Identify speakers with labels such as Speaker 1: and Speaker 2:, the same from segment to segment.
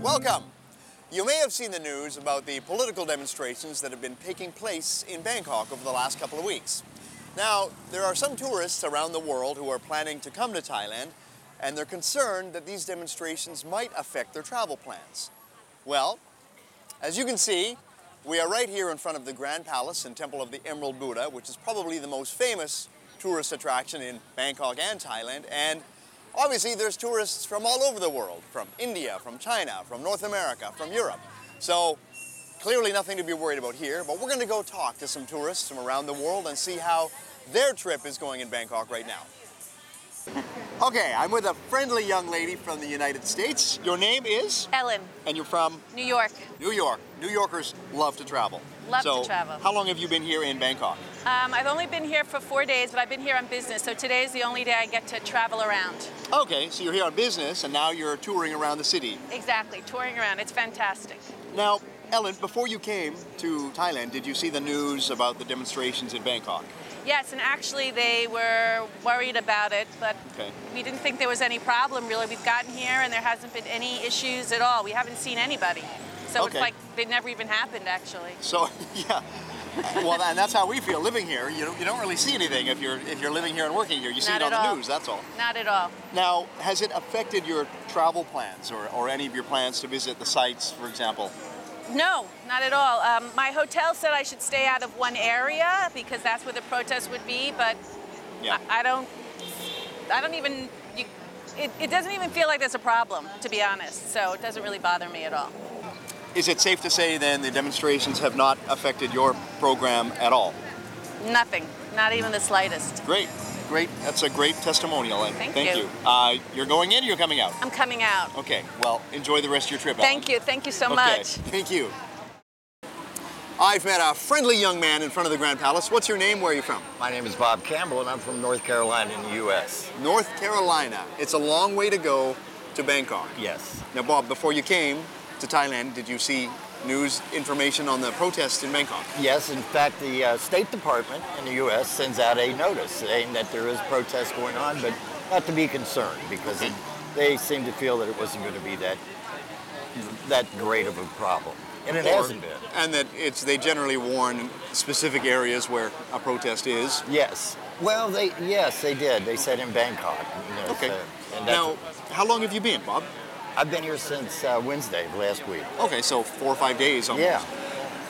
Speaker 1: Welcome. You may have seen the news about the political demonstrations that have been taking place in Bangkok over the last couple of weeks. Now, there are some tourists around the world who are planning to come to Thailand, and they're concerned that these demonstrations might affect their travel plans. Well, as you can see, we are right here in front of the Grand Palace and Temple of the Emerald Buddha, which is probably the most famous tourist attraction in Bangkok and Thailand. And obviously there's tourists from all over the world, from India, from China, from North America, from Europe. So clearly nothing to be worried about here, but we're going to go talk to some tourists from around the world and see how their trip is going in Bangkok right now. Okay, I'm with a friendly young lady from the United States. Your name is?
Speaker 2: Ellen.
Speaker 1: And you're from?
Speaker 2: New York.
Speaker 1: New York. New Yorkers love to travel.
Speaker 2: Love to travel.
Speaker 1: How long have you been here in Bangkok?
Speaker 2: I've only been here for 4 days, but I've been here on business, so today's the only day I get to travel around.
Speaker 1: Okay, so you're here on business and now you're touring around the city.
Speaker 2: Exactly, touring around. It's fantastic.
Speaker 1: Now, Ellen, before you came to Thailand, did you see the news about the demonstrations in Bangkok?
Speaker 2: Yes, and actually they were worried about it, but we didn't think there was any problem, really. We've gotten here and there hasn't been any issues at all. We haven't seen anybody. So it's like they never even happened, actually.
Speaker 1: So, yeah. Well, and that's how we feel living here. You don't really see anything if you're living here and working here. You see it on the news, that's all.
Speaker 2: Not at all.
Speaker 1: Now, has it affected your travel plans or any of your plans to visit the sites, for example?
Speaker 2: No, not at all. My hotel said I should stay out of one area because that's where the protest would be, but I don't even, it doesn't even feel like there's a problem, to be honest, so it doesn't really bother me at all.
Speaker 1: Is it safe to say then the demonstrations have not affected your program at all?
Speaker 2: Nothing, not even the slightest.
Speaker 1: Great. Great. That's a great testimonial.
Speaker 2: Thank
Speaker 1: you. You're going in or you're coming out?
Speaker 2: I'm coming out.
Speaker 1: Okay. Well, enjoy the rest of your trip, Ellen.
Speaker 2: Thank you. Thank you so much.
Speaker 1: Thank you. I've met a friendly young man in front of the Grand Palace. What's your name? Where are you from?
Speaker 3: My name is Bob Campbell, and I'm from North Carolina in the U.S.
Speaker 1: North Carolina. It's a long way to go to Bangkok.
Speaker 3: Yes.
Speaker 1: Now, Bob, before you came to Thailand, did you see news information on the protests in Bangkok?
Speaker 3: Yes, in fact, the State Department in the U.S. sends out a notice saying that there is protests going on, but not to be concerned because they seem to feel that it wasn't going to be that great of a problem. And it hasn't been.
Speaker 1: And that they generally warn specific areas where a protest is?
Speaker 3: Yes. Well, yes, they did. They said in Bangkok. You know,
Speaker 1: okay.
Speaker 3: So,
Speaker 1: now, how long have you been, Bob?
Speaker 3: I've been here since Wednesday of last week.
Speaker 1: Okay, so 4 or 5 days almost.
Speaker 3: Yeah.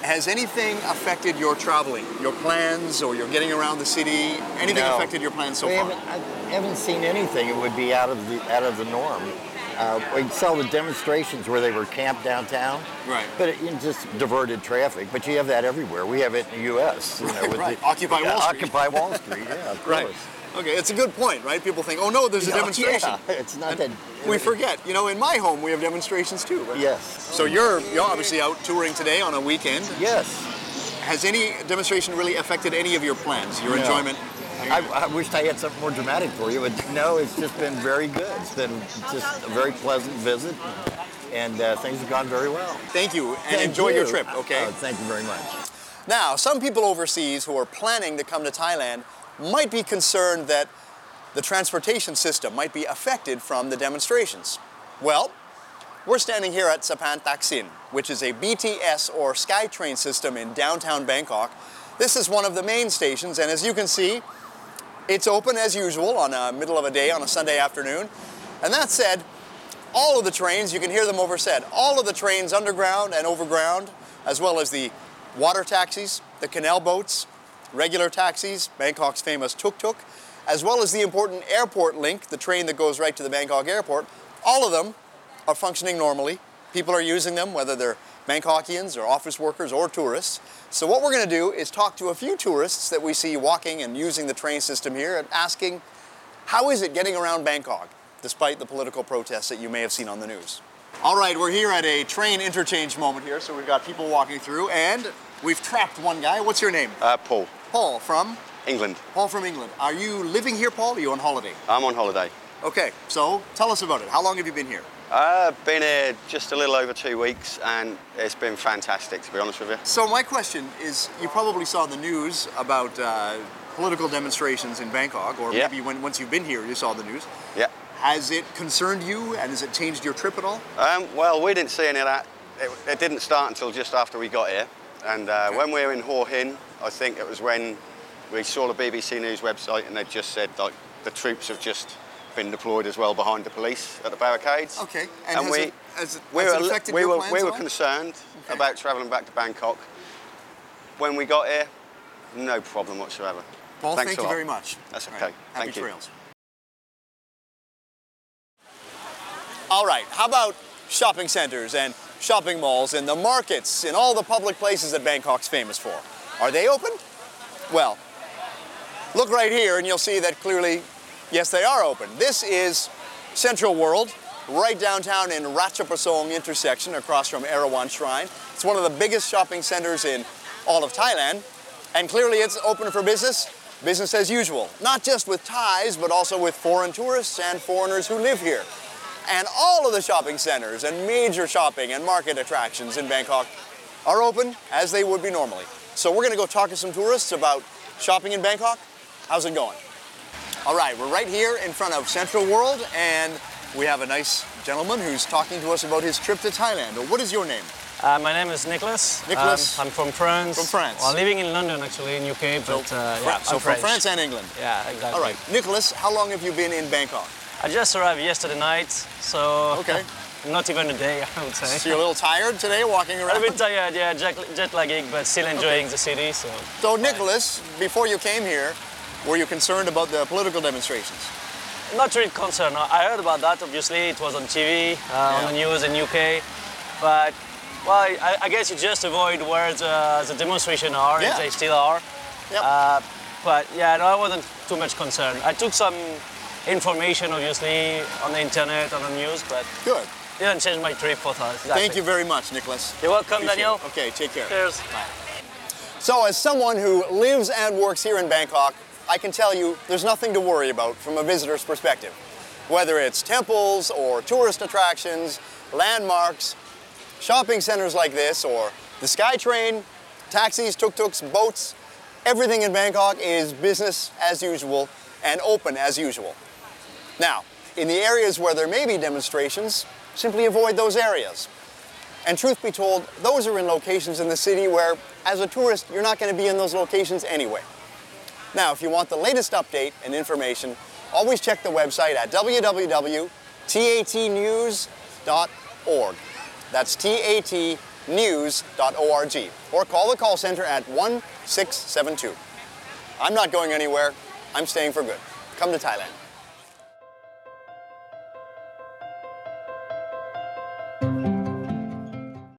Speaker 1: Has anything affected your traveling, your plans, or your getting around the city? Anything affected your plans so far?
Speaker 3: I haven't seen anything. It would be out of the norm. We saw the demonstrations where they were camped downtown,
Speaker 1: right?
Speaker 3: But it just diverted traffic. But you have that everywhere. We have it in the U.S. You know, with
Speaker 1: Occupy Wall Street.
Speaker 3: Occupy Wall Street. Yeah, of course.
Speaker 1: Right. Okay, it's a good point, right? People think, oh no, there's a demonstration.
Speaker 3: Yeah, it's not that.
Speaker 1: We forget. You know, in my home we have demonstrations too. Right?
Speaker 3: Yes.
Speaker 1: So you're obviously out touring today on a weekend.
Speaker 3: Yes.
Speaker 1: Has any demonstration really affected any of your plans, your enjoyment?
Speaker 3: I wished I had something more dramatic for you, but no, it's just been very good. It's been just a very pleasant visit, and things have gone very well.
Speaker 1: Thank you, and enjoy your trip, okay?
Speaker 3: Thank you very much.
Speaker 1: Now, some people overseas who are planning to come to Thailand might be concerned that the transportation system might be affected from the demonstrations. Well, we're standing here at Sapan Taksin, which is a BTS or SkyTrain system in downtown Bangkok. This is one of the main stations, and as you can see, it's open as usual on the middle of a day on a Sunday afternoon. And that said, all of the trains, you can hear them oversaid, all of the trains underground and overground, as well as the water taxis, the canal boats, regular taxis, Bangkok's famous tuk-tuk, as well as the important airport link, the train that goes right to the Bangkok airport, all of them are functioning normally. People are using them, whether they're Bangkokians or office workers or tourists. So what we're going to do is talk to a few tourists that we see walking and using the train system here and asking, how is it getting around Bangkok, despite the political protests that you may have seen on the news? All right, we're here at a train interchange moment here, so we've got people walking through, and we've trapped one guy. What's your name?
Speaker 4: Paul.
Speaker 1: Paul from?
Speaker 4: England.
Speaker 1: Paul from England. Are you living here, Paul, or are you on holiday?
Speaker 4: I'm on holiday.
Speaker 1: Okay, so tell us about it. How long have you been here?
Speaker 4: I've been here just a little over 2 weeks, and it's been fantastic, to be honest with you.
Speaker 1: So my question is, you probably saw the news about political demonstrations in Bangkok, or maybe once you've been here, you saw the news.
Speaker 4: Yeah.
Speaker 1: Has it concerned you, and has it changed your trip at all?
Speaker 4: Well, we didn't see any of that. It didn't start until just after we got here. And when we were in Hua Hin, I think it was when we saw the BBC News website and they just said like the troops have just been deployed as well behind the police at the barricades.
Speaker 1: Okay.
Speaker 4: And
Speaker 1: has it affected your plans
Speaker 4: we
Speaker 1: at
Speaker 4: were
Speaker 1: all?
Speaker 4: concerned about travelling back to Bangkok. When we got here, no problem whatsoever.
Speaker 1: Paul,
Speaker 4: Thanks
Speaker 1: thank
Speaker 4: a
Speaker 1: you
Speaker 4: lot.
Speaker 1: very much.
Speaker 4: That's
Speaker 1: All
Speaker 4: okay.
Speaker 1: right. Happy
Speaker 4: Thank you.
Speaker 1: trails. All right, how about shopping centers and shopping malls and the markets and all the public places that Bangkok's famous for? Are they open? Well, look right here and you'll see that clearly, yes, they are open. This is Central World, right downtown in Ratchaprasong intersection across from Erawan Shrine. It's one of the biggest shopping centers in all of Thailand, and clearly it's open for business as usual. Not just with Thais, but also with foreign tourists and foreigners who live here. And all of the shopping centers and major shopping and market attractions in Bangkok are open as they would be normally. So we're gonna go talk to some tourists about shopping in Bangkok. How's it going? All right, we're right here in front of Central World, and we have a nice gentleman who's talking to us about his trip to Thailand. What is your name?
Speaker 5: My name is Nicholas.
Speaker 1: Nicholas.
Speaker 5: I'm from France.
Speaker 1: From France.
Speaker 5: Well, living in London, actually, in UK, but yeah,
Speaker 1: So
Speaker 5: I'm
Speaker 1: from
Speaker 5: French.
Speaker 1: France and England.
Speaker 5: Yeah, exactly.
Speaker 1: All right, Nicholas, how long have you been in Bangkok?
Speaker 5: I just arrived yesterday night, so
Speaker 1: Okay.
Speaker 5: not even a day, I would say.
Speaker 1: So you're a little tired today walking
Speaker 5: A
Speaker 1: around?
Speaker 5: bit tired, yeah, jet lagging, but still enjoying the city.
Speaker 1: So Nicholas, before you came here, were you concerned about the political demonstrations?
Speaker 5: Not really concerned. I heard about that, obviously. It was on TV, on the news in UK. But, well, I guess you just avoid where the demonstrations are,
Speaker 1: Yeah.
Speaker 5: if they still are.
Speaker 1: Yep.
Speaker 5: But, yeah, no, I wasn't too much concerned. I took some information, obviously, on the internet, on the news, but
Speaker 1: Good.
Speaker 5: didn't change my trip for that. Exactly.
Speaker 1: Thank you very much, Nicholas.
Speaker 5: You're welcome,
Speaker 1: Appreciate
Speaker 5: Daniel.
Speaker 1: it. Okay, take care.
Speaker 5: Cheers.
Speaker 1: Bye. So as someone who lives and works here in Bangkok, I can tell you there's nothing to worry about from a visitor's perspective. Whether it's temples or tourist attractions, landmarks, shopping centers like this, or the SkyTrain, taxis, tuk-tuks, boats, everything in Bangkok is business as usual and open as usual. Now, in the areas where there may be demonstrations, simply avoid those areas. And truth be told, those are in locations in the city where, as a tourist, you're not going to be in those locations anyway. Now, if you want the latest update and information, always check the website at www.tatnews.org. That's tatnews.org. Or call the call center at 1672. I'm not going anywhere. I'm staying for good. Come to Thailand.